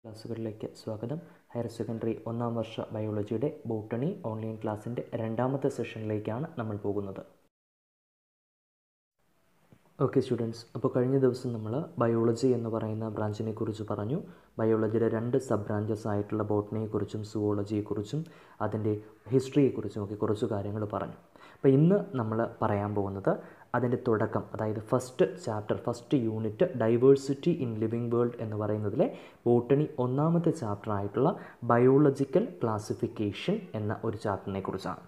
ക്ലാസ്സുകളിലേക്ക് സ്വാഗതം. Higher secondary ഒന്നാം വർഷ ബയോളജിയുടെ botany online ക്ലാസ്സിൻ്റെ രണ്ടാമത്തെ സെഷനിലേക്കാണ് നമ്മൾ പോകുന്നത്. ഓക്കെ സ്റ്റുഡൻസ്, അപ്പോൾ കഴിഞ്ഞ ദിവസം നമ്മൾ ബയോളജി എന്ന് പറയുന്ന ബ്രാഞ്ചിനെ കുറിച്ച് പറഞ്ഞു. ബയോളജിയുടെ രണ്ട് സബ് ബ്രാഞ്ചസ് ആയിട്ടുള്ള ബോട്ടണിയെക്കുറിച്ചും സുവോളജിയെക്കുറിച്ചും അതിൻ്റെ ഹിസ്റ്ററിയെക്കുറിച്ചും ഒക്കെ കുറച്ച് കാര്യങ്ങൾ പറഞ്ഞു. അപ്പോൾ ഇന്ന് നമ്മൾ പറയാൻ പോകുന്നത് അതിൻ്റെ തുടക്കം, അതായത് first unit diversity in living world എന്ന് പറയുന്നതിലെ ബോട്ടണി ഒന്നാമത്തെ ചാപ്റ്റർ ആയിട്ടുള്ള ബയോളജിക്കൽ ക്ലാസിഫിക്കേഷൻ എന്ന ഒരു ചാപ്റ്ററിനെ കുറിച്ചാണ്.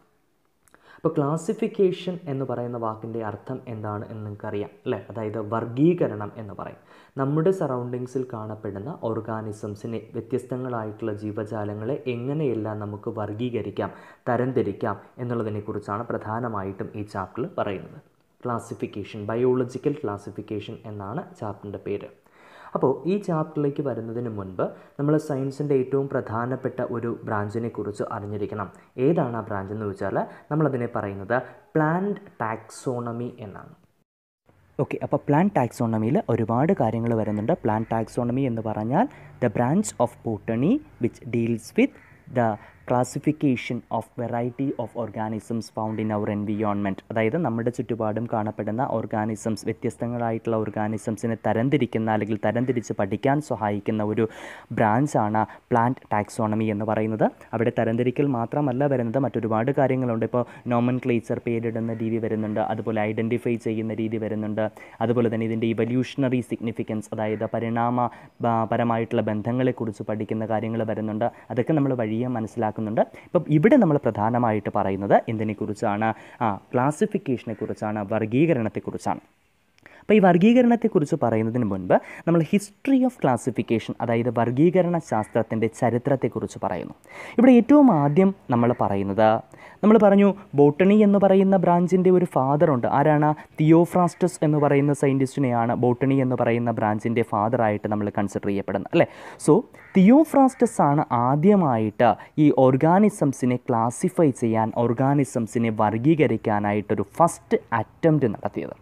അപ്പോൾ ക്ലാസിഫിക്കേഷൻ എന്ന് പറയുന്ന വാക്കിൻ്റെ അർത്ഥം എന്താണ് എന്ന് നിങ്ങൾക്കറിയാം അല്ലേ? അതായത് വർഗീകരണം എന്ന് പറയും. നമ്മുടെ സറൗണ്ടിങ്സിൽ കാണപ്പെടുന്ന ഓർഗാനിസംസിനെ, വ്യത്യസ്തങ്ങളായിട്ടുള്ള ജീവജാലങ്ങളെ എങ്ങനെയെല്ലാം നമുക്ക് വർഗീകരിക്കാം, തരംതിരിക്കാം എന്നുള്ളതിനെക്കുറിച്ചാണ് പ്രധാനമായിട്ടും ഈ ചാപ്റ്ററിൽ പറയുന്നത്. ക്ലാസിഫിക്കേഷൻ, ബയോളജിക്കൽ ക്ലാസിഫിക്കേഷൻ എന്നാണ് ചാപ്റ്ററിൻ്റെ പേര്. അപ്പോൾ ഈ ചാപ്റ്ററിലേക്ക് വരുന്നതിന് മുൻപ് നമ്മൾ സയൻസിൻ്റെ ഏറ്റവും പ്രധാനപ്പെട്ട ഒരു ബ്രാഞ്ചിനെ കുറിച്ച് അറിഞ്ഞിരിക്കണം. ഏതാണ് ആ ബ്രാഞ്ച് എന്ന് വെച്ചാൽ നമ്മളതിനെ പറയുന്നത് പ്ലാന്റ് ടാക്സോണമി എന്നാണ്. ഓക്കെ, അപ്പോൾ പ്ലാന്റ് ടാക്സോണമിയിൽ ഒരുപാട് കാര്യങ്ങൾ വരുന്നുണ്ട്. പ്ലാന്റ് ടാക്സോണമി എന്ന് പറഞ്ഞാൽ the branch of botany which deals with the classification of variety of organisms found in our environment. അതായത് നമ്മുടെ ചുറ്റുപാടും കാണപ്പെടുന്ന ഓർഗാനിസംസ്, വ്യത്യസ്തങ്ങളായിട്ടുള്ള ഓർഗാനിസംസിനെ തരംതിരിക്കുന്ന അല്ലെങ്കിൽ തരംതിരിച്ച് പഠിക്കാൻ സഹായിക്കുന്ന ഒരു ബ്രാഞ്ചാണ് പ്ലാന്റ് ടാക്സോണമി എന്ന് പറയുന്നത്. അവിടെ തരംതിരിക്കൽ മാത്രമല്ല വരുന്നത്, മറ്റൊരുപാട് കാര്യങ്ങളുണ്ട്. ഇപ്പോൾ നോമൻക്ലേച്ചർ, പേരിടുന്ന രീതി വരുന്നുണ്ട്, അതുപോലെ ഐഡൻറ്റിഫൈ ചെയ്യുന്ന രീതി വരുന്നുണ്ട്, അതുപോലെ തന്നെ ഇതിൻ്റെ ഇവല്യൂഷണറി സിഗ്നിഫിക്കൻസ്, അതായത് പരിണാമപരമായിട്ടുള്ള ബന്ധങ്ങളെക്കുറിച്ച് പഠിക്കുന്ന കാര്യങ്ങൾ വരുന്നുണ്ട്. അതൊക്കെ നമ്മൾ വഴിയെ മനസ്സിലാക്കുന്നുണ്ട്. ഇപ്പം ഇവിടെ നമ്മൾ പ്രധാനമായിട്ട് പറയുന്നത് എന്തിനെക്കുറിച്ചാണ്? ക്ലാസിഫിക്കേഷനെ കുറിച്ചാണ്, വർഗീകരണത്തെക്കുറിച്ചാണ്. അപ്പോൾ ഈ വർഗീകരണത്തെക്കുറിച്ച് പറയുന്നതിന് മുൻപ് നമ്മൾ ഹിസ്റ്ററി ഓഫ് ക്ലാസിഫിക്കേഷൻ, അതായത് വർഗീകരണ ശാസ്ത്രത്തിൻ്റെ ചരിത്രത്തെക്കുറിച്ച് പറയുന്നു. ഇവിടെ ഏറ്റവും ആദ്യം നമ്മൾ പറഞ്ഞു ബോട്ടണി എന്ന് പറയുന്ന ബ്രാഞ്ചിൻ്റെ ഒരു ഫാദറുണ്ട്. ആരാണ്? തിയോഫ്രാസ്റ്റസ് എന്ന് പറയുന്ന സയൻറ്റിസ്റ്റിനെയാണ് ബോട്ടണി എന്ന് പറയുന്ന ബ്രാഞ്ചിൻ്റെ ഫാദറായിട്ട് നമ്മൾ കൺസിഡർ ചെയ്യപ്പെടുന്നത് അല്ലേ? സോ തിയോഫ്രാസ്റ്റസ് ആണ് ആദ്യമായിട്ട് ഈ ഓർഗാനിസംസിനെ ക്ലാസിഫൈ ചെയ്യാൻ, ഓർഗാനിസംസിനെ വർഗീകരിക്കാനായിട്ടൊരു ഫസ്റ്റ് അറ്റംപ്റ്റ് നടത്തിയത്.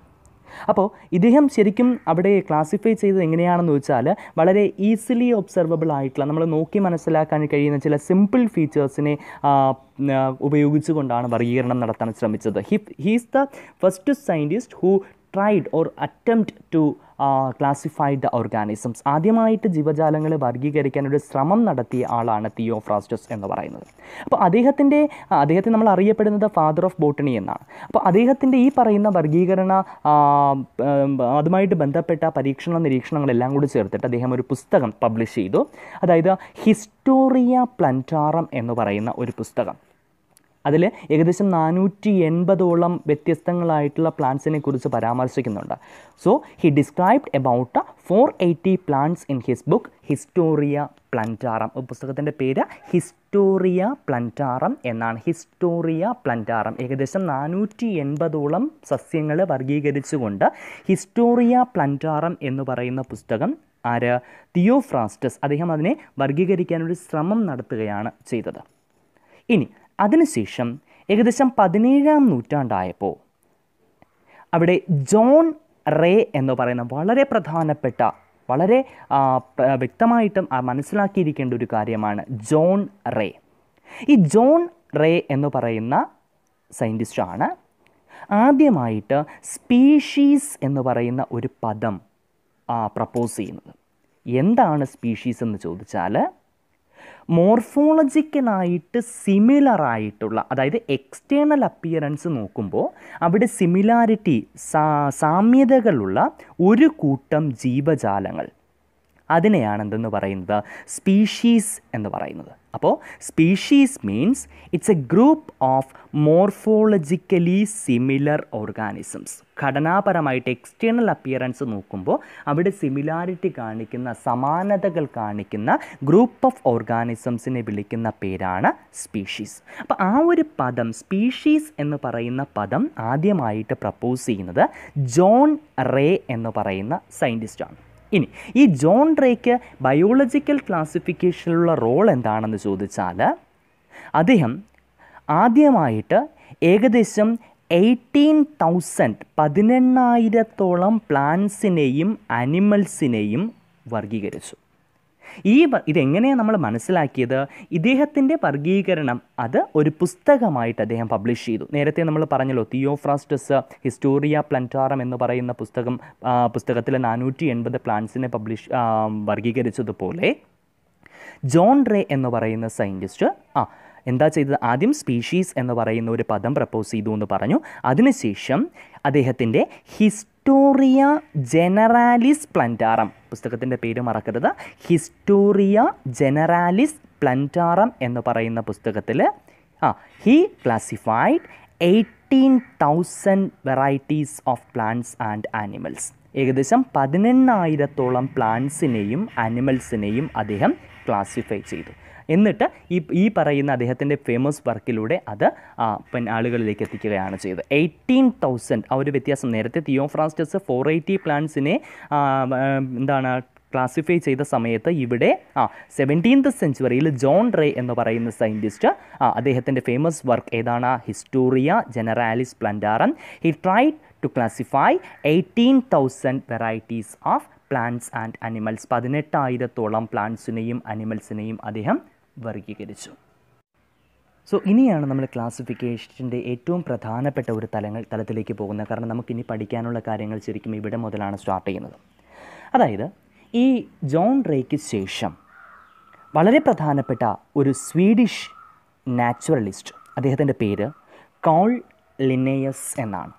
അപ്പോൾ ഇദ്ദേഹം ശരിക്കും അവിടെ ക്ലാസിഫൈ ചെയ്തത് എങ്ങനെയാണെന്ന് വെച്ചാൽ വളരെ ഈസിലി ഒബ്സർവബിൾ ആയിട്ടുള്ള, നമ്മൾ നോക്കി മനസ്സിലാക്കാൻ കഴിയുന്ന ചില സിമ്പിൾ ഫീച്ചേഴ്സിനെ ഉപയോഗിച്ചുകൊണ്ടാണ് വർഗീകരണം നടത്താൻ ശ്രമിച്ചത്. He's the first scientist who tried or attempt to classify the organisms. ആദ്യമായിട്ട് ജീവജാലങ്ങളെ വർഗീകരിക്കാൻ ഒരു ശ്രമം നടത്തിയ ആളാണ് തിയോഫ്രാസ്റ്റസ് എന്ന് പറയുന്നത്. അപ്പോൾ അദ്ദേഹത്തെ നമ്മൾ അറിയപ്പെടുന്നത് ഫാദർ ഓഫ് ബോട്ടണി എന്നാണ്. അപ്പോൾ അദ്ദേഹത്തിൻ്റെ ഈ പറയുന്ന വർഗീകരണ അതുമായിട്ട് ബന്ധപ്പെട്ട പരീക്ഷണ നിരീക്ഷണങ്ങളെല്ലാം കൂടി ചേർത്തിട്ട് അദ്ദേഹം ഒരു പുസ്തകം പബ്ലിഷ് ചെയ്തു. അതായത് ഹിസ്റ്റോറിയ പ്ലാന്റാറം എന്ന് പറയുന്ന ഒരു പുസ്തകം. അതിൽ ഏകദേശം 480ഓളം വ്യത്യസ്തങ്ങളായിട്ടുള്ള പ്ലാന്റ്സിനെ കുറിച്ച് പരാമർശിക്കുന്നുണ്ട്. So he described about 480 plants in his book Historia Plantarum. പുസ്തകത്തിൻ്റെ പേര് ഹിസ്റ്റോറിയ പ്ലാന്റാറം എന്നാണ്. ഹിസ്റ്റോറിയ പ്ലാന്റാറം ഏകദേശം 480ഓളം സസ്യങ്ങളെ വർഗീകരിച്ചുകൊണ്ട് ഹിസ്റ്റോറിയ പ്ലാന്റാറം എന്ന് പറയുന്ന പുസ്തകം തിയോഫ്രാസ്റ്റസ് അദ്ദേഹം അതിനെ വർഗീകരിക്കാനൊരു ശ്രമം നടത്തുകയാണ് ചെയ്തത്. ഇനി അതിനുശേഷം ഏകദേശം 17-ാം നൂറ്റാണ്ടായപ്പോൾ അവിടെ ജോൺ റേ എന്ന് പറയുന്ന വളരെ പ്രധാനപ്പെട്ട, വളരെ വ്യക്തമായിട്ടും മനസ്സിലാക്കിയിരിക്കേണ്ട ഒരു കാര്യമാണ് ജോൺ റേ. ഈ ജോൺ റേ എന്ന് പറയുന്ന സയൻറ്റിസ്റ്റാണ് ആദ്യമായിട്ട് സ്പീഷീസ് എന്ന് പറയുന്ന ഒരു പദം പ്രപ്പോസ് ചെയ്യുന്നത്. എന്താണ് സ്പീഷീസ് എന്ന് ചോദിച്ചാൽ മോർഫോളജിക്കലായിട്ട് സിമിലറായിട്ടുള്ള, അതായത് എക്സ്റ്റേണൽ അപ്പിയറൻസ് നോക്കുമ്പോൾ അവിടെ സിമിലാരിറ്റി, സാമ്യതകളുള്ള ഒരു കൂട്ടം ജീവജാലങ്ങൾ, അതിനെയാണ് എന്തെന്ന് പറയുന്നത്? സ്പീഷീസ് എന്ന് പറയുന്നത്. അപ്പോൾ species means it's a group of morphologically similar organisms. ഘടനാപരമായിട്ട് എക്സ്റ്റേണൽ അപ്പിയറൻസ് നോക്കുമ്പോൾ അവിടെ സിമിലാരിറ്റി കാണിക്കുന്ന, സമാനതകൾ കാണിക്കുന്ന ഗ്രൂപ്പ് ഓഫ് ഓർഗാനിസംസിനെ വിളിക്കുന്ന പേരാണ് സ്പീഷീസ്. അപ്പോൾ ആ ഒരു പദം, സ്പീഷീസ് എന്ന് പറയുന്ന പദം ആദ്യമായിട്ട് പ്രപ്പോസ് ചെയ്യുന്നത് ജോൺ റേ എന്ന് പറയുന്ന സയൻറ്റിസ്റ്റാണ്. ഇനി ഈ ജോൺ റേക്ക് ബയോളജിക്കൽ ക്ലാസിഫിക്കേഷനിലുള്ള റോൾ എന്താണെന്ന് ചോദിച്ചാൽ അദ്ദേഹം ആദ്യമായിട്ട് ഏകദേശം 18,000 പ്ലാന്റ്സിനെയും ആനിമൽസിനെയും വർഗീകരിച്ചു. ഇതെങ്ങനെയാണ് നമ്മൾ മനസ്സിലാക്കിയത്? ഇദ്ദേഹത്തിൻ്റെ വർഗീകരണം അത് ഒരു പുസ്തകമായിട്ട് അദ്ദേഹം പബ്ലിഷ് ചെയ്തു. നേരത്തെ നമ്മൾ പറഞ്ഞല്ലോ, തിയോഫ്രാസ്റ്റസ് ഹിസ്റ്റോറിയ പ്ലാന്റാറം എന്ന് പറയുന്ന പുസ്തകത്തിൽ 480 പ്ലാന്റ്സിനെ വർഗീകരിച്ചതുപോലെ ജോൺ റേ എന്ന് പറയുന്ന സയൻറ്റിസ്റ്റ് എന്താ ചെയ്തത്? ആദ്യം സ്പീഷീസ് എന്ന് പറയുന്ന ഒരു പദം പ്രപ്പോസ് ചെയ്തു എന്ന് പറഞ്ഞു. അതിനുശേഷം അദ്ദേഹത്തിൻ്റെ ഹിസ്റ്റോറിയ ജനറാലിസ് പ്ലാന്റാറം, പുസ്തകത്തിൻ്റെ പേര് മറക്കരുത്, ഹിസ്റ്റോറിയ ജനറാലിസ് പ്ലാന്റാറം എന്ന് പറയുന്ന പുസ്തകത്തിൽ he classified 18,000 varieties of plants and animals. ഏകദേശം 18,000-ഓളം പ്ലാന്റ്സിനെയും ആനിമൽസിനെയും അദ്ദേഹം ക്ലാസിഫൈ ചെയ്തു. എന്നിട്ട് ഈ പറയുന്ന അദ്ദേഹത്തിൻ്റെ ഫേമസ് വർക്കിലൂടെ അത് ആളുകളിലേക്ക് എത്തിക്കുകയാണ് ചെയ്തത്. 18,000 ആ ഒരു വ്യത്യാസം. നേരത്തെ തിയോഫ്രാസ്റ്റസ് 480 പ്ലാന്റ്സിനെ ക്ലാസിഫൈ ചെയ്ത സമയത്ത് ഇവിടെ 17th സെഞ്ച്വറിയിൽ ജോൺ റേ എന്ന് പറയുന്ന സയൻറ്റിസ്റ്റ് അദ്ദേഹത്തിൻ്റെ ഫേമസ് വർക്ക് ഏതാണ്? Historia Generalis Plantarum. He tried to classify 18,000 varieties of plants and animals. 18,000-ഓളം പ്ലാന്റ്സിനെയും അനിമൽസിനെയും അദ്ദേഹം വർഗീകരിച്ചു. സോ ഇനിയാണ് നമ്മൾ ക്ലാസിഫിക്കേഷൻ്റെ ഏറ്റവും പ്രധാനപ്പെട്ട ഒരു തലത്തിലേക്ക് പോകുന്നത്. കാരണം നമുക്കിനി പഠിക്കാനുള്ള കാര്യങ്ങൾ ശരിക്കും ഇവിടെ മുതലാണ് സ്റ്റാർട്ട് ചെയ്യുന്നത്. അതായത് ഈ ജോൺ റേക്ക് ശേഷം വളരെ പ്രധാനപ്പെട്ട ഒരു സ്വീഡിഷ് നാച്ചുറലിസ്റ്റ്, അദ്ദേഹത്തിൻ്റെ പേര് കാൾ ലിന്നേയസ് എന്നാണ്.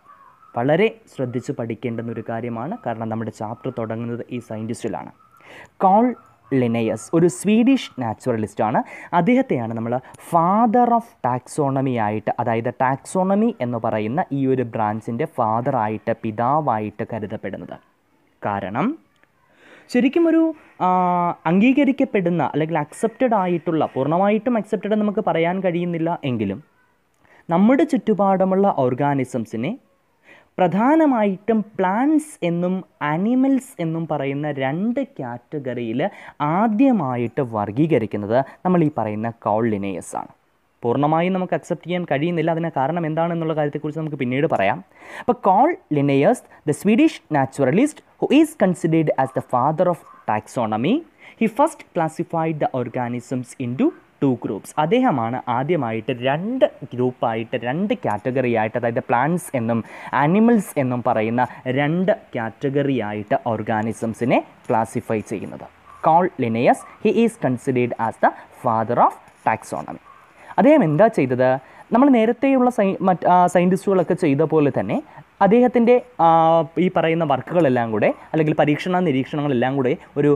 വളരെ ശ്രദ്ധിച്ച് പഠിക്കേണ്ടുന്നൊരു കാര്യമാണ്, കാരണം നമ്മുടെ ചാപ്റ്റർ തുടങ്ങുന്നത് ഈ സയൻറ്റിസ്റ്റിലാണ്. കാൾ ലിന്നേയസ് ഒരു സ്വീഡിഷ് നാച്ചുറലിസ്റ്റാണ്. അദ്ദേഹത്തെയാണ് നമ്മൾ ഫാദർ ഓഫ് ടാക്സോണമി ആയിട്ട്, അതായത് ടാക്സോണമി എന്ന് പറയുന്ന ഈ ഒരു ബ്രാഞ്ചിൻ്റെ ഫാദറായിട്ട്, പിതാവായിട്ട് കരുതപ്പെടുന്നത്. കാരണം ശരിക്കും ഒരു അംഗീകരിക്കപ്പെടുന്ന അല്ലെങ്കിൽ അക്സെപ്റ്റഡ് ആയിട്ടുള്ള, പൂർണ്ണമായിട്ടും അക്സെപ്റ്റഡ് നമുക്ക് പറയാൻ കഴിയുന്നില്ല എങ്കിലും നമ്മുടെ ചുറ്റുപാടുമുള്ള ഓർഗാനിസംസിനെ പ്രധാനമായിട്ടും പ്ലാന്റ്സ് എന്നും ആനിമൽസ് എന്നും പറയുന്ന 2 കാറ്റഗറിയിൽ ആദ്യമായിട്ട് വർഗീകരിക്കുന്നത് നമ്മൾ ഈ പറയുന്ന കാൾ ലിന്നേയസ് ആണ്. പൂർണ്ണമായും നമുക്ക് അക്സെപ്റ്റ് ചെയ്യാൻ കഴിയുന്നില്ല. അതിന് കാരണം എന്താണെന്നുള്ള കാര്യത്തെക്കുറിച്ച് നമുക്ക് പിന്നീട് പറയാം. അപ്പോൾ Carl Linnaeus, the Swedish naturalist who is considered as the father of taxonomy, he first classified the organisms into 2 groups. അദ്ദേഹമാണ് ആദ്യമായിട്ട് 2 ഗ്രൂപ്പായിട്ട്, 2 കാറ്റഗറി ആയിട്ട്, അതായത് പ്ലാന്റ്സ് എന്നും ആനിമൽസ് എന്നും പറയുന്ന 2 കാറ്റഗറി ആയിട്ട് ഓർഗാനിസംസിനെ ക്ലാസിഫൈ ചെയ്യുന്നത്. Carl Linnaeus, he is considered as the father of taxonomy. അദ്ദേഹം എന്താ ചെയ്തത്? നമ്മൾ നേരത്തെയുള്ള സയൻറ്റിസ്റ്റുകളൊക്കെ ചെയ്ത പോലെ തന്നെ അദ്ദേഹത്തിൻ്റെ ഈ പറയുന്ന വർക്കുകളെല്ലാം കൂടെ, അല്ലെങ്കിൽ നിരീക്ഷണങ്ങളെല്ലാം കൂടെ ഒരു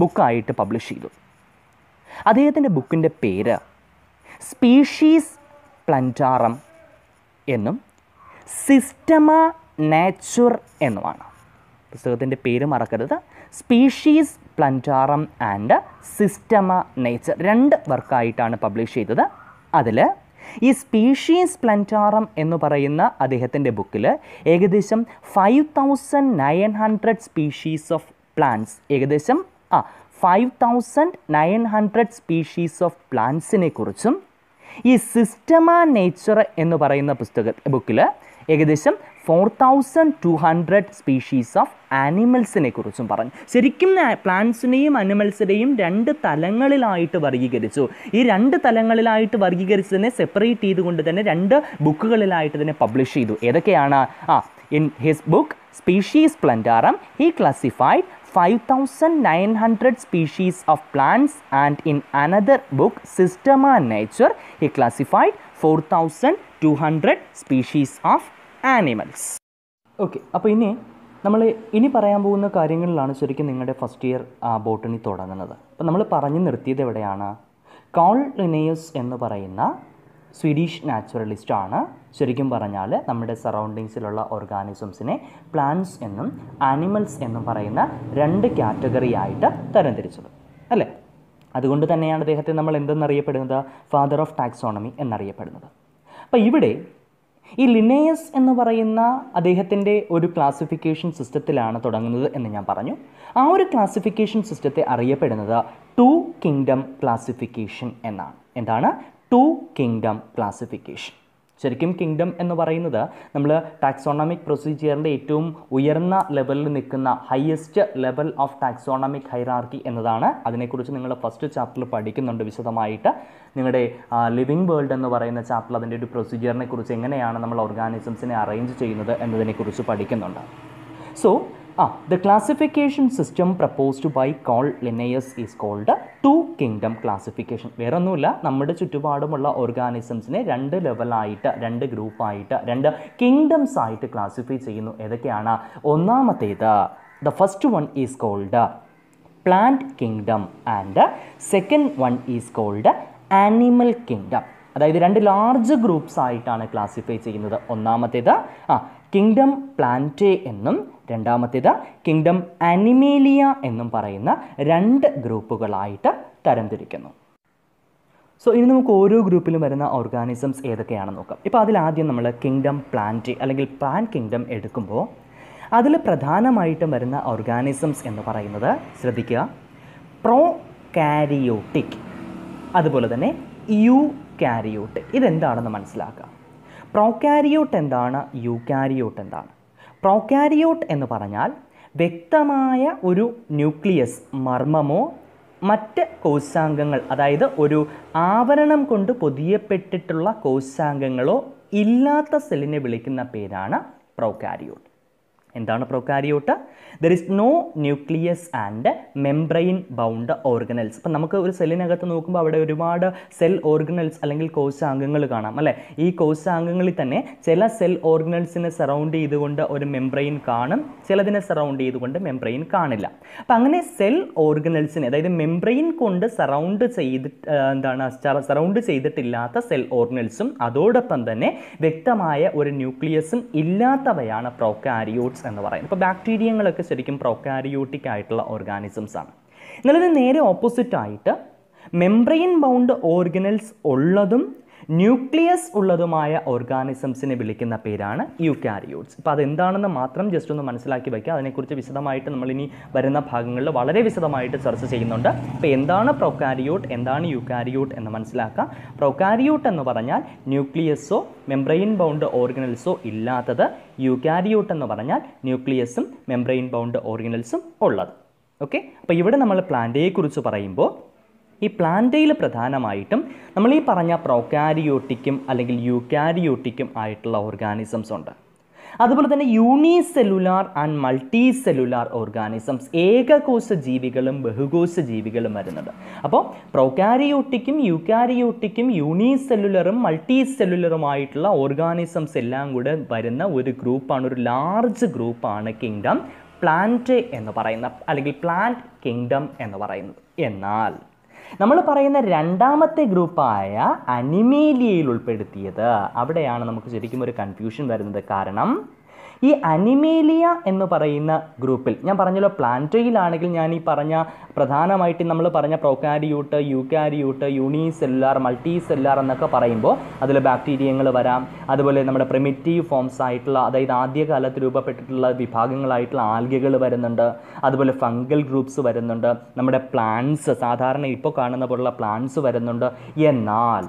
ബുക്കായിട്ട് പബ്ലിഷ് ചെയ്തു. അദ്ദേഹത്തിൻ്റെ ബുക്കിൻ്റെ പേര് സ്പീഷീസ് പ്ലാന്റാറം എന്നും സിസ്റ്റമ നേച്ചർ എന്നുമാണ്. പുസ്തകത്തിൻ്റെ പേര് മറക്കരുത്. Species Plantarum and Systema Naturae 2 വർക്കായിട്ടാണ് പബ്ലിഷ് ചെയ്തത്. അതിൽ ഈ സ്പീഷീസ് പ്ലാന്റാറം എന്ന് പറയുന്ന അദ്ദേഹത്തിൻ്റെ ബുക്കിൽ ഏകദേശം 5,900 സ്പീഷീസ് ഓഫ് പ്ലാന്റ്സ്, ഏകദേശം 5,900 സ്പീഷീസ് ഓഫ് പ്ലാന്റ്സിനെ കുറിച്ചും ഈ സിസ്റ്റമ നേച്ചർ എന്ന് പറയുന്ന ബുക്കിൽ ഏകദേശം 4,200 സ്പീഷീസ് ഓഫ് ആനിമൽസിനെ കുറിച്ചും പറഞ്ഞു. ശരിക്കും പ്ലാന്റ്സിനെയും അനിമൽസിനെയും 2 തലങ്ങളിലായിട്ട് വർഗീകരിച്ചു. ഈ 2 തലങ്ങളിലായിട്ട് വർഗീകരിച്ചതിനെ സെപ്പറേറ്റ് ചെയ്തുകൊണ്ട് തന്നെ 2 ബുക്കുകളിലായിട്ട് തന്നെ പബ്ലിഷ് ചെയ്തു. ഏതൊക്കെയാണ്? In his book Species Plantarum he classified 5,900 species of plants, and in another book Systema Nature he classified 4,200 species of animals. Okay, അപ്പോൾ നമ്മൾ പറയാൻ പോകുന്ന കാര്യങ്ങളിലാണ് ശരിക്കും നിങ്ങളുടെ ഫസ്റ്റ് ഇയർ ബോട്ടണി തുടങ്ങുന്നത്. അപ്പോൾ നമ്മൾ പറഞ്ഞു നിർത്തിയത് എവിടെയാണ്? കാൾ ലിന്നേയസ് എന്ന് പറയുന്ന സ്വീഡിഷ് നാച്ചുറലിസ്റ്റാണ് ശരിക്കും പറഞ്ഞാൽ നമ്മുടെ സറൗണ്ടിങ്സിലുള്ള ഓർഗാനിസംസിനെ പ്ലാന്റ്സ് എന്നും ആനിമൽസ് എന്നും പറയുന്ന 2 കാറ്റഗറി ആയിട്ട് തരംതിരിച്ചത്, അല്ലേ? അതുകൊണ്ട് തന്നെയാണ് അദ്ദേഹത്തെ നമ്മൾ എന്തെന്നറിയപ്പെടുന്നത്? ഫാദർ ഓഫ് ടാക്സോണമി എന്നറിയപ്പെടുന്നത്. അപ്പോൾ ഇവിടെ ഈ ലിന്നേയസ് എന്ന് പറയുന്ന അദ്ദേഹത്തിൻ്റെ ഒരു ക്ലാസിഫിക്കേഷൻ സിസ്റ്റത്തിലാണ് തുടങ്ങുന്നത് എന്ന് ഞാൻ പറഞ്ഞു. ആ ഒരു ക്ലാസിഫിക്കേഷൻ സിസ്റ്റത്തെ അറിയപ്പെടുന്നത് 2 കിങ്ഡം ക്ലാസിഫിക്കേഷൻ എന്നാണ്. എന്താണ് 2 കിങ്ഡം ക്ലാസിഫിക്കേഷൻ? ശരിക്കും കിങ്ഡം എന്ന് പറയുന്നത് നമ്മൾ ടാക്സോണമിക് പ്രൊസീജിയറിൻ്റെ ഏറ്റവും ഉയർന്ന ലെവലിൽ നിൽക്കുന്ന highest level of taxonomic hierarchy എന്നതാണ്. അതിനെക്കുറിച്ച് നിങ്ങൾ ഫസ്റ്റ് ചാപ്റ്ററിൽ പഠിക്കുന്നുണ്ട് വിശദമായിട്ട്. നിങ്ങളുടെ ലിവിങ് വേൾഡ് എന്ന് പറയുന്ന ചാപ്റ്ററിൽ അതിൻ്റെ ഒരു പ്രൊസീജിയറിനെ കുറിച്ച് എങ്ങനെയാണ് നമ്മൾ ഓർഗാനിസംസിനെ അറേഞ്ച് ചെയ്യുന്നത് എന്നതിനെക്കുറിച്ച് പഠിക്കുന്നുണ്ട്. So the classification system proposed by Carl Linnaeus is called two kingdom classification. വേറെ ഒന്നുമില്ല, നമ്മുടെ ചുറ്റുപാടുമുള്ള ഓർഗാനിസംസിനെ രണ്ട് ലെവലായിട്ട്, രണ്ട് ഗ്രൂപ്പായിട്ട്, രണ്ട് കിങ്ഡംസ് ആയിട്ട് ക്ലാസിഫൈ ചെയ്യുന്നു. ഏതൊക്കെയാണ്? ഒന്നാമത്തേത് the first one is called plant kingdom and second one is called animal kingdom. അതായത് രണ്ട് ലാർജ് ഗ്രൂപ്പ്സ് ആയിട്ടാണ് ക്ലാസിഫൈ ചെയ്യുന്നത്. ഒന്നാമത്തേത് കിങ്ഡം പ്ലാന്റേ എന്നും രണ്ടാമത്തേത് കിങ്ഡം അനിമേലിയ എന്നും പറയുന്ന രണ്ട് ഗ്രൂപ്പുകളായിട്ട് തരംതിരിക്കുന്നു. സോ ഇനി നമുക്ക് ഓരോ ഗ്രൂപ്പിലും വരുന്ന ഓർഗാനിസംസ് ഏതൊക്കെയാണെന്ന് നോക്കാം. ഇപ്പോൾ അതിലാദ്യം നമ്മൾ കിങ്ഡം പ്ലാന്റേ അല്ലെങ്കിൽ പ്ലാന്റ് കിങ്ഡം എടുക്കുമ്പോൾ അതിൽ പ്രധാനമായിട്ടും വരുന്ന ഓർഗാനിസംസ് എന്ന് പറയുന്നത്, ശ്രദ്ധിക്കുക, പ്രോകാരിയോട്ടിക്, അതുപോലെ തന്നെ യൂകാരിയോട്ടിക്. ഇതെന്താണെന്ന് മനസ്സിലാക്കുക. പ്രോകാരിയോട്ട് എന്താണ്? യൂകാരിയോട്ട് എന്താണ്? പ്രോകാരിയോട്ട് എന്ന് പറഞ്ഞാൽ വ്യക്തമായ ഒരു ന്യൂക്ലിയസ്, മർമ്മമോ മറ്റ് കോശാംഗങ്ങൾ, അതായത് ഒരു ആവരണം കൊണ്ട് പൊതിയപ്പെട്ടിട്ടുള്ള കോശാംഗങ്ങളോ ഇല്ലാത്ത സെല്ലിനെ വിളിക്കുന്ന പേരാണ് പ്രോകാരിയോട്ട്. എന്താണ് prokaryote? There is no nucleus and membrane bound organelles. ഇപ്പം നമുക്ക് ഒരു സെല്ലിനകത്ത് നോക്കുമ്പോൾ അവിടെ ഒരുപാട് സെൽ ഓർഗനൽസ് അല്ലെങ്കിൽ കോശാംഗങ്ങൾ കാണാം അല്ലേ? ഈ കോശാംഗങ്ങളിൽ തന്നെ ചില സെൽ ഓർഗനൽസിനെ സറൗണ്ട് ചെയ്തുകൊണ്ട് ഒരു മെംബ്രെയിൻ കാണും, ചിലതിനെ സറൗണ്ട് ചെയ്തുകൊണ്ട് മെംബ്രെയിൻ കാണില്ല. അപ്പം അങ്ങനെ സെൽ ഓർഗനൽസിനെ, അതായത് മെംബ്രെയിൻ കൊണ്ട് സറൗണ്ട് ചെയ്തിട്ടില്ലാത്ത സെൽ ഓർഗനൽസും അതോടൊപ്പം തന്നെ വ്യക്തമായ ഒരു ന്യൂക്ലിയസും ഇല്ലാത്തവയാണ് പ്രോകാരിയോട്ട്സ് എന്ന് പറയുന്നത്. ഇപ്പോൾ ബാക്ടീരിയങ്ങളൊക്കെ ശരിക്കും പ്രോകാരിയോട്ടിക് ആയിട്ടുള്ള ഓർഗാനിസംസ് ആണ്. എന്നാൽ ഇത് നേരെ ഓപ്പോസിറ്റ് ആയിട്ട് മെംബ്രെയിൻ ബൗണ്ട് ഓർഗനൽസ് ഉള്ളതും ന്യൂക്ലിയസ് ഉള്ളതുമായ ഓർഗാനിസംസിനെ വിളിക്കുന്ന പേരാണ് യൂകാരിയോട്ട്സ്. അപ്പോൾ അതെന്താണെന്ന് മാത്രം ജസ്റ്റ് ഒന്ന് മനസ്സിലാക്കി വയ്ക്കുക. അതിനെക്കുറിച്ച് വിശദമായിട്ട് നമ്മളിനി വരുന്ന ഭാഗങ്ങളിൽ വളരെ വിശദമായിട്ട് ചർച്ച ചെയ്യുന്നുണ്ട്. അപ്പോൾ എന്താണ് പ്രോകാരിയോട്ട്, എന്താണ് യൂകാരിയോട്ട് എന്ന് മനസ്സിലാക്കുക. പ്രോകാരിയോട്ട് എന്ന് പറഞ്ഞാൽ ന്യൂക്ലിയസോ മെംബ്രെയിൻ ബൗണ്ട് ഓർഗനൽസോ ഇല്ലാത്തത്. യൂകാരിയോട്ട് എന്ന് പറഞ്ഞാൽ ന്യൂക്ലിയസും മെംബ്രെയിൻ ബൗണ്ട് ഓർഗനൽസും ഉള്ളത്. ഓക്കെ, അപ്പോൾ ഇവിടെ നമ്മൾ പ്ലാന്റയെക്കുറിച്ച് പറയുമ്പോൾ ഈ പ്ലാന്റയിൽ പ്രധാനമായിട്ടും നമ്മൾ ഈ പറഞ്ഞ പ്രോകാരിയോട്ടിക്കും അല്ലെങ്കിൽ യൂകാരിയോട്ടിക്കും ആയിട്ടുള്ള ഓർഗാനിസംസ് ഉണ്ട്. അതുപോലെ തന്നെ unicellular and multicellular organisms, ഏകകോശ ജീവികളും ബഹുകോശ ജീവികളും വരുന്നുണ്ട്. അപ്പോൾ പ്രോകാരിയോട്ടിക്കും യൂകാരിയോട്ടിക്കും യൂണിസെല്ലുലറും മൾട്ടി സെല്ലുലറുമായിട്ടുള്ള ഓർഗാനിസംസ് എല്ലാം കൂടെ വരുന്ന ഒരു ഗ്രൂപ്പാണ്, ഒരു ലാർജ് ഗ്രൂപ്പാണ് കിങ്ഡം പ്ലാന്റേ എന്ന് പറയുന്ന അല്ലെങ്കിൽ പ്ലാന്റ് കിങ്ഡം എന്ന് പറയുന്നത്. എന്നാൽ നമ്മൾ പറയുന്ന രണ്ടാമത്തെ ഗ്രൂപ്പായ അനിമേലിയയിൽ ഉൾപ്പെടുത്തിയത്, അവിടെയാണ് നമുക്ക് ശരിക്കും ഒരു കൺഫ്യൂഷൻ വരുന്നത്. കാരണം ഈ അനിമേലിയ എന്ന് പറയുന്ന ഗ്രൂപ്പിൽ ഞാൻ പറഞ്ഞല്ലോ, പ്ലാന്റോയിലാണെങ്കിൽ ഞാൻ ഈ പറഞ്ഞ പ്രധാനമായിട്ടും നമ്മൾ പറഞ്ഞ prokaryote, eukaryote, unicellular, multi cellular എന്നൊക്കെ പറയുമ്പോൾ അതിൽ ബാക്ടീരിയങ്ങൾ വരാം, അതുപോലെ നമ്മുടെ പ്രിമിറ്റീവ് ഫോംസ് ആയിട്ടുള്ള, അതായത് ആദ്യകാലത്ത് രൂപപ്പെട്ടിട്ടുള്ള വിഭാഗങ്ങളായിട്ടുള്ള ആൽഗകൾ വരുന്നുണ്ട്, അതുപോലെ ഫംഗൽ ഗ്രൂപ്പ്സ് വരുന്നുണ്ട്, നമ്മുടെ പ്ലാന്റ്സ്, സാധാരണ ഇപ്പോൾ കാണുന്ന പോലുള്ള പ്ലാന്റ്സ് വരുന്നുണ്ട്. എന്നാൽ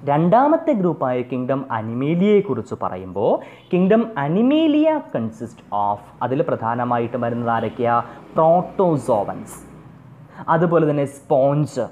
രണ്ടാമത്തെ ഗ്രൂപ്പായ കിങ്ഡം അനിമേലിയയെക്കുറിച്ച് പറയുമ്പോൾ കിങ്ഡം അനിമേലിയ കൺസിസ്റ്റ് ഓഫ്, അതിൽ പ്രധാനമായിട്ടും വരുന്നത് ആരൊക്കെയാ? പ്രോട്ടോസോവൻസ്, അതുപോലെ തന്നെ സ്പോഞ്ച്,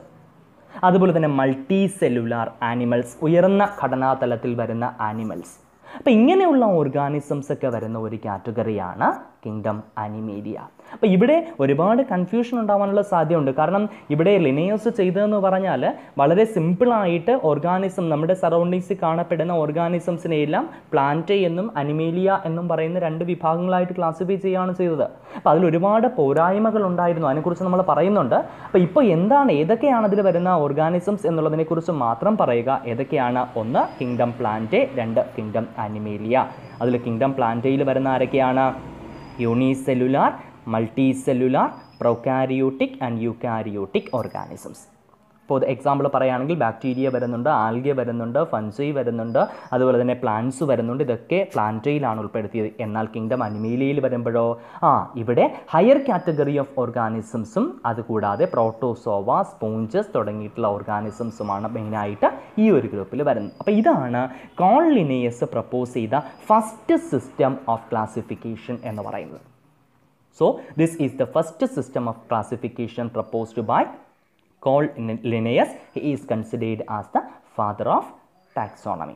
അതുപോലെ തന്നെ മൾട്ടി സെല്ലുലാർ ആനിമൽസ്, ഉയർന്ന ഘടനാതലത്തിൽ വരുന്ന ആനിമൽസ്. അപ്പോൾ ഇങ്ങനെയുള്ള ഓർഗാനിസംസ് ഒക്കെ വരുന്ന ഒരു കാറ്റഗറിയാണ് കിങ്ഡം അനിമേലിയ. അപ്പോൾ ഇവിടെ ഒരുപാട് കൺഫ്യൂഷൻ ഉണ്ടാവാനുള്ള സാധ്യതയുണ്ട്. കാരണം ഇവിടെ ലിനേയസ് ചെയ്തതെന്ന് പറഞ്ഞാൽ വളരെ സിമ്പിളായിട്ട് ഓർഗാനിസം, നമ്മുടെ സറൗണ്ടിങ്സിൽ കാണപ്പെടുന്ന ഓർഗാനിസംസിനെയെല്ലാം പ്ലാന്റേ എന്നും അനിമേലിയ എന്നും പറയുന്ന രണ്ട് വിഭാഗങ്ങളായിട്ട് ക്ലാസിഫൈ ചെയ്യുകയാണ് ചെയ്തത്. അപ്പോൾ അതിൽ ഒരുപാട് പോരായ്മകൾ ഉണ്ടായിരുന്നു, അതിനെക്കുറിച്ച് നമ്മൾ പറയുന്നുണ്ട്. അപ്പോൾ ഇപ്പോൾ എന്താണ്, ഏതൊക്കെയാണ് അതിൽ വരുന്ന ഓർഗാനിസംസ് എന്നുള്ളതിനെക്കുറിച്ച് മാത്രം പറയുക. ഏതൊക്കെയാണ്? ഒന്ന് കിങ്ഡം പ്ലാന്റേ, രണ്ട് കിങ്ഡം അനിമേലിയ. അതിൽ കിങ്ഡം പ്ലാന്റയിൽ വരുന്ന ആരൊക്കെയാണ്? Unicellular, multi cellular, prokaryotic and eukaryotic organisms. ഇപ്പോൾ എക്സാമ്പിൾ പറയുകയാണെങ്കിൽ ബാക്ടീരിയ വരുന്നുണ്ട്, ആൽഗെ വരുന്നുണ്ട്, ഫൻജൈ വരുന്നുണ്ട്, അതുപോലെ തന്നെ പ്ലാന്റ്സ് വരുന്നുണ്ട്. ഇതൊക്കെ പ്ലാന്റയിലാണ് ഉൾപ്പെടുത്തിയത്. എന്നാൽ കിങ്ഡം അനിമേലിയയിൽ വരുമ്പോഴോ ഇവിടെ ഹയർ കാറ്റഗറി ഓഫ് ഓർഗാനിസംസും അതുകൂടാതെ പ്രോട്ടോസോവ, സ്പോഞ്ചസ് തുടങ്ങിയിട്ടുള്ള ഓർഗാനിസംസുമാണ് മെയിനായിട്ട് ഈ ഒരു ഗ്രൂപ്പിൽ വരുന്നത്. അപ്പോൾ ഇതാണ് കോൾ ലിനേയസ് പ്രപ്പോസ് ചെയ്ത ഫസ്റ്റ് സിസ്റ്റം ഓഫ് ക്ലാസിഫിക്കേഷൻ എന്ന് പറയുന്നത്. So this is the first system of classification proposed by Carl Linnaeus. He is considered as the father of taxonomy.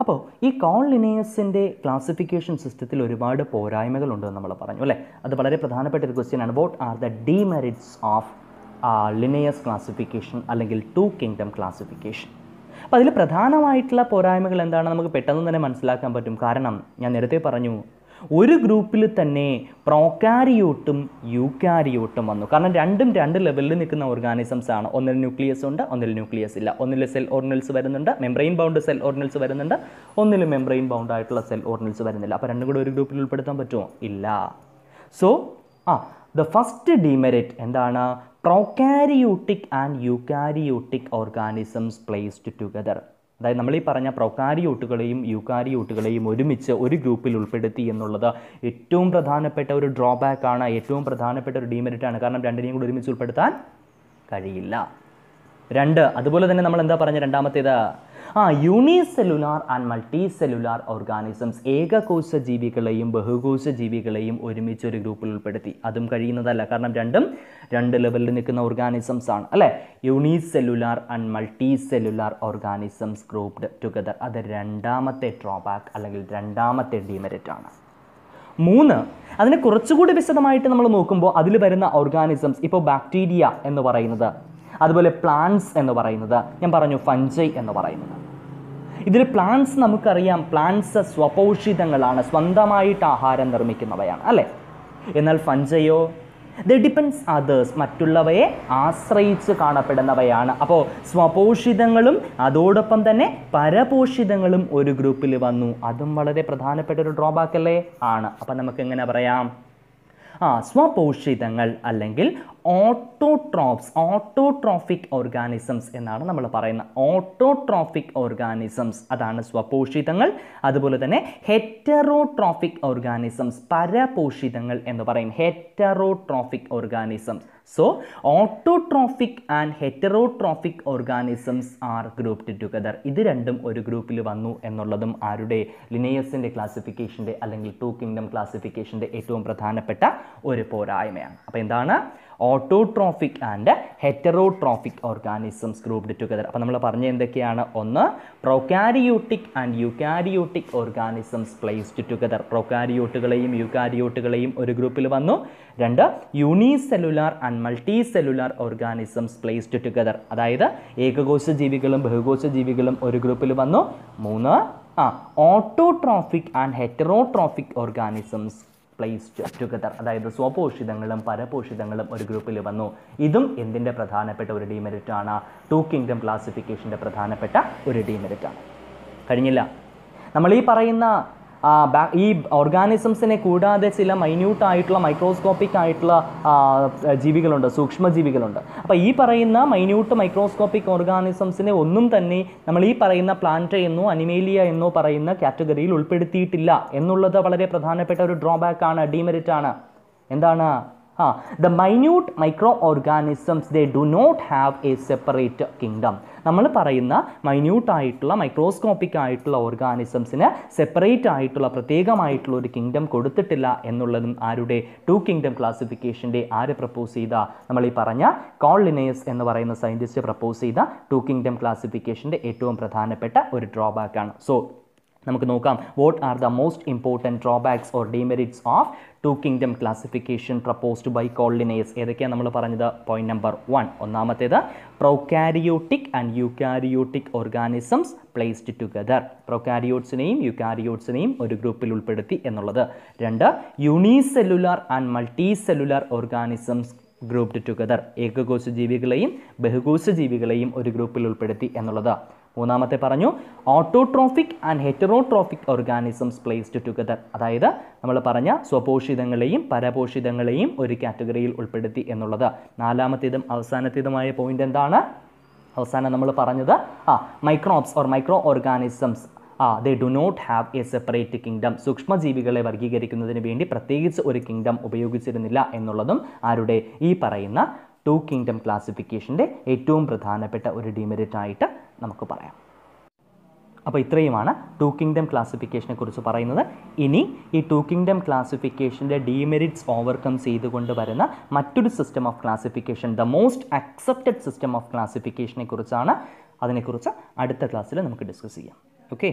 അപ്പോൾ ഈ കോൾ ലിനേയസിൻ്റെ ക്ലാസിഫിക്കേഷൻ സിസ്റ്റത്തിൽ ഒരുപാട് പോരായ്മകളുണ്ടെന്ന് നമ്മൾ പറഞ്ഞു അല്ലേ. അത് വളരെ പ്രധാനപ്പെട്ട ഒരു ക്വസ്റ്റ്യൻ ആണ്. What are the demerits of Linnaeus classification അല്ലെങ്കിൽ ടു കിങ്ഡം ക്ലാസിഫിക്കേഷൻ? അപ്പോൾ അതിൽ പ്രധാനമായിട്ടുള്ള പോരായ്മകൾ എന്താണ് നമുക്ക് പെട്ടെന്ന് തന്നെ മനസ്സിലാക്കാൻ പറ്റും. കാരണം ഞാൻ നേരത്തെ പറഞ്ഞു, ഒരു ഗ്രൂപ്പിൽ തന്നെ പ്രോകാരിയോട്ടും യൂക്കാരിയോട്ടും വന്നു. കാരണം രണ്ടും രണ്ട് ലെവലിൽ നിൽക്കുന്ന ഓർഗാനിസംസ് ആണ്. ഒന്നിൽ ന്യൂക്ലിയസ് ഉണ്ട്, ഒന്നിൽ ന്യൂക്ലിയസ് ഇല്ല. ഒന്നിൽ സെൽ ഓർഗനൽസ് വരുന്നുണ്ട്, മെംബ്രെയിൻ ബൗണ്ട് സെൽ ഓർഗനൽസ് വരുന്നുണ്ട്, ഒന്നിൽ മെംബ്രെയിൻ ബൗണ്ട് ആയിട്ടുള്ള സെൽ ഓർഗനൽസ് വരുന്നില്ല. അപ്പോൾ രണ്ടും കൂടെ ഒരു ഗ്രൂപ്പിൽ ഉൾപ്പെടുത്താൻ പറ്റുമോ? ഇല്ല. സോ ദ ഫസ്റ്റ് ഡിമെറിറ്റ് എന്താണ്? Prokaryotic and eukaryotic organisms placed together. അതായത് നമ്മൾ ഈ പറഞ്ഞ പ്രൊകാരിയോട്ടുകളെയും യൂക്കാരിയോട്ടുകളെയും ഒരുമിച്ച് ഒരു ഗ്രൂപ്പിൽ ഉൾപ്പെടുത്തി എന്നുള്ളത് ഏറ്റവും പ്രധാനപ്പെട്ട ഒരു ഡ്രോബാക്ക് ആണ്, ഏറ്റവും പ്രധാനപ്പെട്ട ഒരു ഡീമെറിറ്റ് ആണ്. കാരണം രണ്ടിനെയും കൂടി ഒരുമിച്ച് ഉൾപ്പെടുത്താൻ കഴിയില്ല. അതുപോലെ തന്നെ നമ്മൾ എന്താ പറഞ്ഞ രണ്ടാമത്തേത്? Unicellular and multicellular organisms, ഏകകോശ ജീവികളെയും ബഹുകോശ ജീവികളെയും ഒരുമിച്ച് ഒരു ഗ്രൂപ്പിൽ ഉൾപ്പെടുത്തി. അതും കഴിയുന്നതല്ല. കാരണം രണ്ടും രണ്ട് ലെവലിൽ നിൽക്കുന്ന ഓർഗാനിസംസ് ആണ് അല്ലേ. Unicellular and multicellular organisms grouped together. അത് രണ്ടാമത്തെ ഡ്രോബാക്ക് അല്ലെങ്കിൽ രണ്ടാമത്തെ ഡീമെറിറ്റ് ആണ്. അതിനെ കുറച്ചുകൂടി വിശദമായിട്ട് നമ്മൾ നോക്കുമ്പോൾ അതിൽ വരുന്ന ഓർഗാനിസംസ്, ഇപ്പോൾ ബാക്ടീരിയ എന്ന് പറയുന്നത്, അതുപോലെ പ്ലാന്റ്സ് എന്ന് പറയുന്നത്, ഞാൻ പറഞ്ഞു ഫഞ്ചൈ എന്ന് പറയുന്നത്. ഇതിൽ പ്ലാന്റ്സ് നമുക്കറിയാം, പ്ലാന്റ്സ് സ്വപോഷിതങ്ങളാണ്, സ്വന്തമായിട്ട് ആഹാരം നിർമ്മിക്കുന്നവയാണ് അല്ലേ. എന്നാൽ ഫഞ്ചയോ ദ ഡിപ്പെൻഡ്സ് അതേഴ്സ്, മറ്റുള്ളവയെ ആശ്രയിച്ച് കാണപ്പെടുന്നവയാണ്. അപ്പോൾ സ്വപോഷിതങ്ങളും അതോടൊപ്പം തന്നെ പരപോഷിതങ്ങളും ഒരു ഗ്രൂപ്പിൽ വന്നു. അതും വളരെ പ്രധാനപ്പെട്ട ഒരു ഡ്രോബാക്ക് അല്ലേ ആണ്. അപ്പം നമുക്ക് എങ്ങനെ പറയാം? സ്വപോഷിതങ്ങൾ അല്ലെങ്കിൽ ഓട്ടോട്രോഫിക് ഓർഗാനിസംസ് എന്നാണ് നമ്മൾ പറയുന്നത്. ഓട്ടോട്രോഫിക് ഓർഗാനിസംസ് അതാണ് സ്വപോഷിതങ്ങൾ. അതുപോലെ തന്നെ ഹെറ്ററോട്രോഫിക് ഓർഗാനിസംസ്, പരപോഷിതങ്ങൾ എന്ന് പറയും. Heterotrophic organisms. So autotrophic and heterotrophic organisms are grouped together. ഇത് രണ്ടും ഒരു ഗ്രൂപ്പിൽ വന്നു എന്നുള്ളതും ആരുടെ? ലിനേയസിൻ്റെ ക്ലാസിഫിക്കേഷൻ്റെ അല്ലെങ്കിൽ ടു കിങ്ഡം ക്ലാസിഫിക്കേഷൻ്റെ ഏറ്റവും പ്രധാനപ്പെട്ട ഒരു പോരായ്മയാണ്. അപ്പോൾ എന്താണ്? Autotrophic and heterotrophic organisms grouped together. അപ്പോൾ നമ്മൾ പറഞ്ഞ എന്തൊക്കെയാണ്? ഒന്ന്, prokaryotic and eukaryotic organisms placed together. പ്രൊകാരിയോട്ടുകളെയും യൂക്കാരിയോട്ടുകളെയും ഒരു ഗ്രൂപ്പിൽ വന്നു. രണ്ട്, unicellular and multicellular organisms placed together. അതായത് ഏകകോശ ജീവികളും ബഹുകോശ ജീവികളും ഒരു ഗ്രൂപ്പിൽ വന്നു. മൂന്ന്, autotrophic and heterotrophic organisms placed together. അതായത് സ്വപോഷിതങ്ങളും പരപോഷിതങ്ങളും ഒരു ഗ്രൂപ്പിൽ വന്നു. ഇതും എന്തിൻ്റെ പ്രധാനപ്പെട്ട ഒരു ഡീമെറിറ്റ് ആണ്? ടു കിങ്ഡം ക്ലാസിഫിക്കേഷൻ്റെ പ്രധാനപ്പെട്ട ഒരു ഡീമെറിറ്റ് ആണ്. കഴിഞ്ഞില്ല. നമ്മൾ ഈ പറയുന്ന ഈ ഓർഗാനിസംസിനെ കൂടാതെ ചില മൈന്യൂട്ട് ആയിട്ടുള്ള മൈക്രോസ്കോപ്പിക് ആയിട്ടുള്ള ജീവികളുണ്ട്, സൂക്ഷ്മജീവികളുണ്ട്. അപ്പോൾ ഈ പറയുന്ന മൈന്യൂട്ട് മൈക്രോസ്കോപ്പിക് ഓർഗാനിസംസിനെ ഒന്നും തന്നെ നമ്മൾ ഈ പറയുന്ന പ്ലാന്റ് എന്നോ അനിമേലിയ എന്നോ പറയുന്ന കാറ്റഗറിയിൽ ഉൾപ്പെടുത്തിയിട്ടില്ല എന്നുള്ളത് വളരെ പ്രധാനപ്പെട്ട ഒരു ഡ്രോബാക്ക് ആണ്, ഡീമെറിറ്റ് ആണ്. എന്താണ്? the minute microorganisms, they do not have a separate kingdom. നമ്മൾ പറയുന്ന മൈന്യൂട്ട് ആയിട്ടുള്ള മൈക്രോസ്കോപ്പിക് ആയിട്ടുള്ള ഓർഗാനിസംസിന് സെപ്പറേറ്റ് ആയിട്ടുള്ള പ്രത്യേകമായിട്ടുള്ള ഒരു കിങ്ഡം കൊടുത്തിട്ടില്ല എന്നുള്ളതും ആരുടെ? ടു കിങ്ഡം ക്ലാസിഫിക്കേഷൻ്റെ ആര് പ്രപ്പോസ് ചെയ്ത? നമ്മൾ ഈ പറഞ്ഞ കോൾ ലിനേയസ് എന്ന് പറയുന്ന സയൻറ്റിസ്റ്റ് പ്രപ്പോസ് ചെയ്ത ടു കിങ്ഡം ക്ലാസിഫിക്കേഷൻ്റെ ഏറ്റവും പ്രധാനപ്പെട്ട ഒരു ഡ്രോബാക്ക് ആണ്. സോ നമുക്ക് നോക്കാം, what are the most important drawbacks or demerits of two kingdom classification proposed by Carl Linnaeus. ഏതൊക്കെയാണ് നമ്മൾ പറഞ്ഞത്? പോയിന്റ് നമ്പർ 1, ഒന്നാമത്തേത് prokaryotic and eukaryotic organisms placed together. പ്രൊകാരിയോട്സിനെയും യൂക്കാരിയോട്സിനെയും ഒരു ഗ്രൂപ്പിൽ ഉൾപ്പെടുത്തി എന്നുള്ളത്. 2, unicellular and multicellular organisms grouped together. ഏകകോശ ജീവികളെയും ബഹുകോശ ജീവികളെയും ഒരു ഗ്രൂപ്പിൽ ഉൾപ്പെടുത്തി എന്നുള്ളത്. മൂന്നാമത്തെ പറഞ്ഞു autotrophic and heterotrophic organisms placed together. അതായത് നമ്മൾ പറഞ്ഞ സ്വപോഷിതങ്ങളെയും പരപോഷിതങ്ങളെയും ഒരു കാറ്റഗറിയിൽ ഉൾപ്പെടുത്തി എന്നുള്ളത്. നാലാമത്തേതും അവസാനത്തേതുമായ പോയിന്റ് എന്താണ്? അവസാനം നമ്മൾ പറഞ്ഞത് microbes or microorganisms they do not have a separate kingdom. സൂക്ഷ്മജീവികളെ വർഗീകരിക്കുന്നതിന് വേണ്ടി പ്രത്യേകിച്ച് ഒരു കിങ്ഡം ഉപയോഗിച്ചിരുന്നില്ല എന്നുള്ളതും ആരുടെ ഈ പറയുന്ന 2 കിങ്ഡം ക്ലാസിഫിക്കേഷൻ്റെ ഏറ്റവും പ്രധാനപ്പെട്ട ഒരു ഡിമെറിറ്റ് ആയിട്ട് നമുക്ക് പറയാം. അപ്പോൾ ഇത്രയുമാണ് 2 കിങ്ഡം ക്ലാസിഫിക്കേഷനെ കുറിച്ച് പറയുന്നത്. ഇനി ഈ 2 കിങ്ഡം ക്ലാസിഫിക്കേഷൻ്റെ ഡീമെറിറ്റ്സ് ഓവർകം ചെയ്തുകൊണ്ട് വരുന്ന മറ്റൊരു system of classification, the most accepted system of ക്ലാസിഫിക്കേഷനെ കുറിച്ചാണ്. അതിനെക്കുറിച്ച് അടുത്ത ക്ലാസ്സിൽ നമുക്ക് ഡിസ്കസ് ചെയ്യാം. ഓക്കെ.